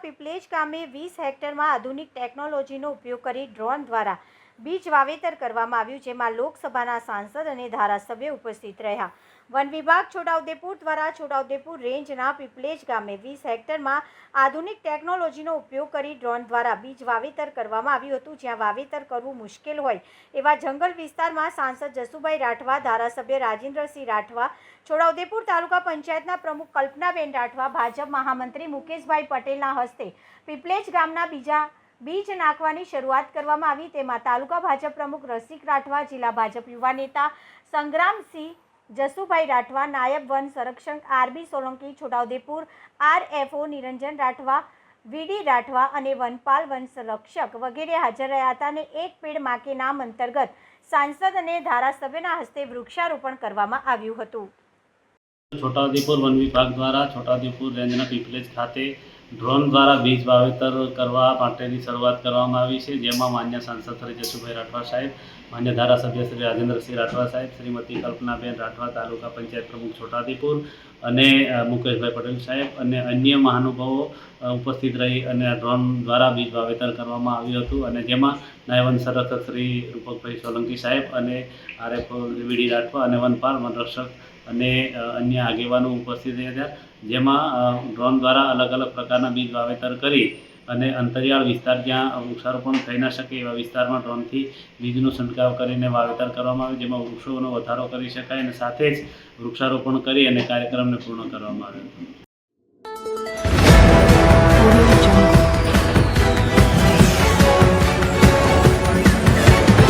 પીપલેજ ગામે 20 હેક્ટરમાં આધુનિક ટેકનોલોજીનો ઉપયોગ કરી ડ્રોન દ્વારા બીજ વાવેતર કરવામાં આવ્યું, જેમાં લોકસભાના સાંસદ અને ધારાસભ્ય ઉપસ્થિત રહ્યા. વન વિભાગ છોટાઉદેપુર દ્વારા છોટાઉદેપુર રેન્જના પીપલેજ ગામે 20 હેક્ટરમાં આધુનિક ટેકનોલોજીનો ઉપયોગ કરી ડ્રોન દ્વારા બીજ વાવેતર કરવામાં આવ્યું હતું. જ્યાં વાવેતર કરવું મુશ્કેલ હોય એવા જંગલ વિસ્તારમાં સાંસદ જસુભાઈ રાઠવા, ધારાસભ્ય રાજેન્દ્રસિંહ રાઠવા, છોટાઉદેપુર તાલુકા પંચાયતના પ્રમુખ કલ્પનાબેન રાઠવા, ભાજપ મહામંત્રી મુકેશભાઈ પટેલના હસ્તે પીપલેજ ગામના બીજ નાખવાની શરૂઆત કરવામાં આવી. તેમાં તાલુકા ભાજપ પ્રમુખ રસિક રાઠવા, જિલ્લા ભાજપ યુવા નેતા સંગ્રામસિંહ જસુભાઈ રાઠવા, નાયબ વન સંરક્ષક આરબી સોલંકી, છોટાઉદેપુર આરએફઓ નિરંજન રાઠવા, વીડી રાઠવા અને વનપાલ વન સંરક્ષક વગેરે હાજર રહ્યા હતા. અને એક પેડ માં કે નામ અંતર્ગત સાંસદ અને ધારાસભ્યના હસ્તે વૃક્ષારોપણ કરવામાં આવ્યું હતું. છોટાઉદેપુર વન વિભાગ દ્વારા છોટાઉદેપુર રેન્જના પીપલેજ ખાતે ડ્રોન દ્વારા બીજ વાવેતર કરવા માટેની શરૂઆત કરવામાં આવી છે, જેમાં માન્ય સાંસદ શ્રી જસુભાઈ રાઠવા સાહેબ, માન્ય ધારાસભ્ય શ્રી રાજેન્દ્રસિંહ રાઠવા સાહેબ, શ્રીમતી કલ્પનાબેન રાઠવા, તાલુકા પંચાયત પ્રમુખ છોટાઉદેપુર અને મુકેશભાઈ પટેલ સાહેબ અને અન્ય મહાનુભાવો ઉપસ્થિત રહી અને ડ્રોન દ્વારા બીજ વાવેતર કરવામાં આવ્યું હતું. અને જેમાં નાયબ વન સંરક્ષક શ્રી રૂપકભાઈ સોલંકી સાહેબ અને આરએફઓ વીડી રાઠવા અને વનપાલ વનરક્ષક અને અન્ય આગેવાનો ઉપસ્થિત રહ્યા હતા. જેમાં ડ્રોન દ્વારા અલગ અલગ પ્રકારના બીજ વાવેતર કરી અને અંતરિયાળ વિસ્તાર જ્યાં વૃક્ષારોપણ થઈ ન શકે એવા વિસ્તારમાં ડ્રોનથી બીજનો છંટકાવ કરીને વાવેતર કરવામાં આવ્યું, જેમાં વૃક્ષોનો વધારો કરી શકાય અને સાથે જ વૃક્ષારોપણ કરી અને કાર્યક્રમને પૂર્ણ કરવામાં આવ્યો હતો.